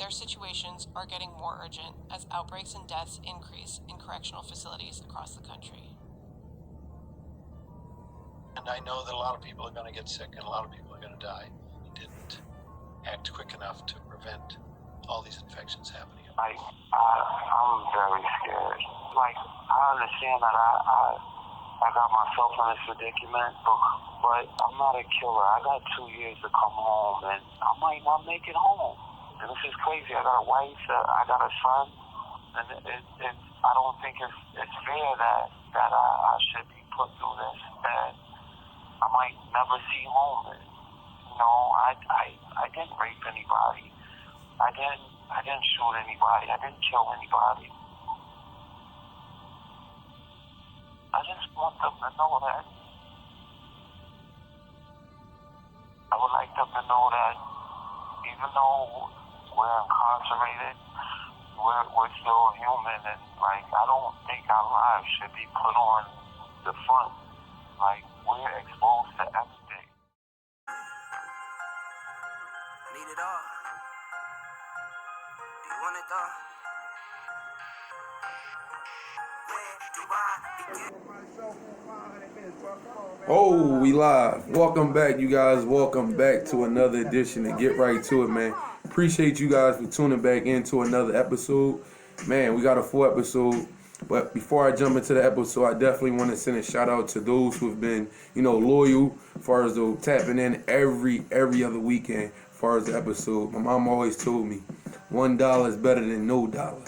their situations are getting more urgent as outbreaks and deaths increase in correctional facilities across the country. And I know that a lot of people are going to get sick and a lot of people are going to die. He didn't act quick enough to prevent all these infections happening. I'm very scared. I understand that I got myself in this predicament, but I'm not a killer. I got 2 years to come home, and I might not make it home. And this is crazy. I got a wife, I got a son, and I don't think it's fair that I should be put through this, that I might never see home. I didn't rape anybody. I didn't shoot anybody. I didn't kill anybody. I just want them to know that. I would like them to know that even though we're incarcerated, we're still human, and I don't think our lives should be put on the front. We're exposed to everything. I need it all. Do you want it all? Oh, we live. Welcome back, you guys. Welcome back to another edition of Get Right To It, man. Appreciate you guys for tuning back into another episode. Man, we got a full episode. But before I jump into the episode, I definitely want to send a shout out to those who have been, loyal as far as tapping in every other weekend as far as the episode. My mom always told me $1 is better than no dollar.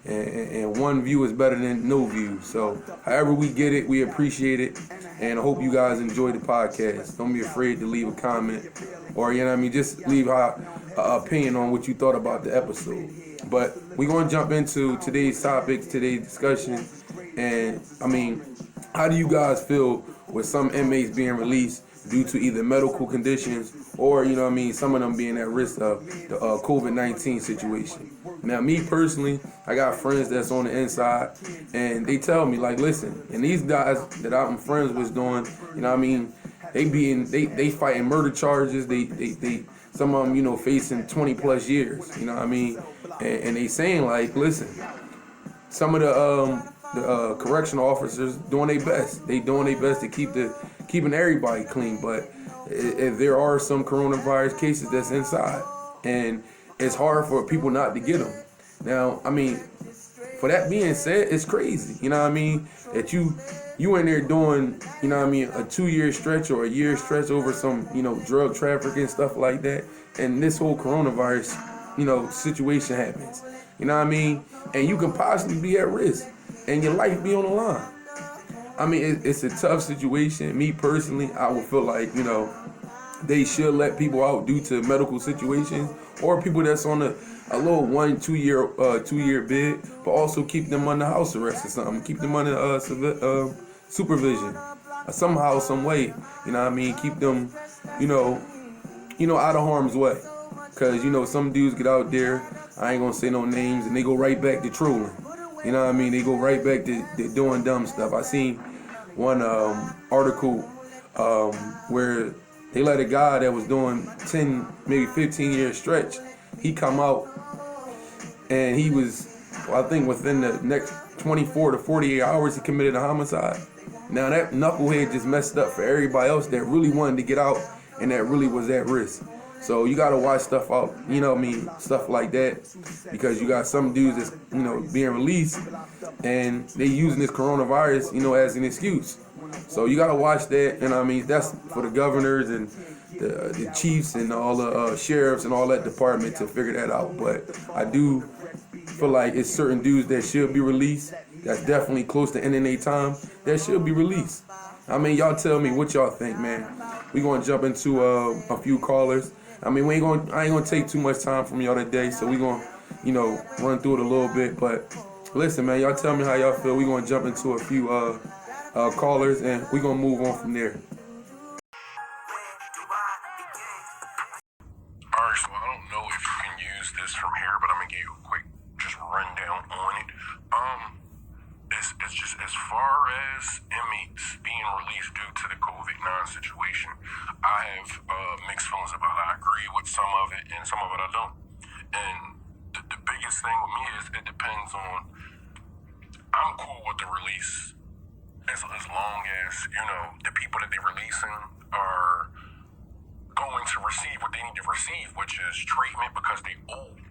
And one view is better than no view. So however we get it, we appreciate it. And I hope you guys enjoy the podcast. Don't be afraid to leave a comment or, just leave an opinion on what you thought about the episode. But we're going to jump into today's topics, today's discussion. And, how do you guys feel with some inmates being released due to either medical conditions or, some of them being at risk of the COVID-19 situation? Now, me personally, I got friends that's on the inside, and they tell me, listen, and these guys that I'm friends with doing, they fighting murder charges. They some of them, facing 20 plus years, and they saying listen, some of the correctional officers doing their best. They doing their best to keeping everybody clean, but if there are some coronavirus cases that's inside, and it's hard for people not to get them. Now, for that being said, it's crazy, that you in there doing, a 2-year stretch or a year stretch over some, drug trafficking, stuff like that, and this whole coronavirus, situation happens, and you can possibly be at risk, and your life be on the line. It's a tough situation. Me personally, I would feel like, they should let people out due to medical situations or people that's on a little 1-2 year bid, but also keep them under house arrest or something. Keep them under supervision somehow, some way. Keep them, out of harm's way. Cause some dudes get out there. I ain't gonna say no names, and they go right back to trolling. They go right back to doing dumb stuff. I seen one article where they let a guy that was doing 10, maybe 15-year stretch. He come out, and he was, I think within the next 24 to 48 hours, he committed a homicide. Now that knucklehead just messed up for everybody else that really wanted to get out and that really was at risk. So you gotta watch stuff out, stuff like that, because you got some dudes that's, being released and they using this coronavirus, as an excuse. So you gotta watch that, and that's for the governors and the chiefs and all the sheriffs and all that department to figure that out. But I do feel like it's certain dudes that should be released. That's definitely close to ending their time. That should be released. Y'all tell me what y'all think, man. We gonna jump into a few callers. I ain't gonna take too much time from y'all today, so we gonna, run through it a little bit. But listen, man, y'all tell me how y'all feel. We gonna jump into a few callers, and we gonna move on from there. Alright, so I don't know if you can use this from here, but I'm gonna give you a quick just rundown on it. It's just as far as inmates being released due to the COVID-19 situation, I have mixed feelings about it. I agree with some of it, and some of it I don't. And biggest thing with me is it depends on, I'm cool with the release as long as, you know, the people that they're releasing are going to receive what they need to receive, which is treatment because they old.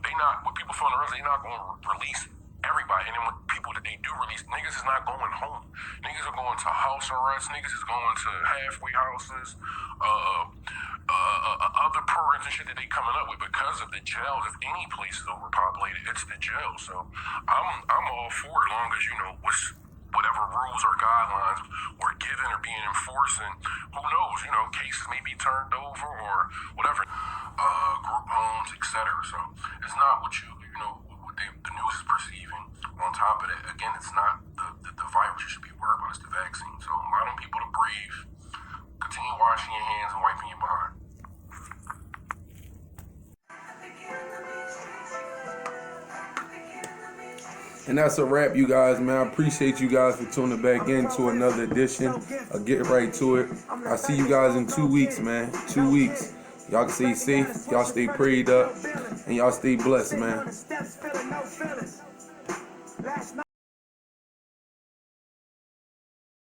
They not, with people from the rest, they not going to release everybody. And then with people that they do release, niggas is not going home. Niggas are going to house arrest. Niggas is going to halfway houses, other programs and shit that they coming up with because of the jails. If any place is overpopulated, it's the jail. So I'm all for it, as long as, you know, whatever rules or guidelines were given or being enforced, and who knows, you know, cases may be turned over or whatever, group homes, etc. So it's not what you know, what the news is perceiving. On top of that, again, it's not the virus you should be worried about, it's the vaccine. So allowing people to breathe, continue washing your hands and wiping your behind. And that's a wrap, you guys, man. I appreciate you guys for tuning back in to another edition of Get Right To It. I'll see you guys in 2 weeks, man. 2 weeks. Y'all stay safe, y'all stay prayed up, and y'all stay blessed, man.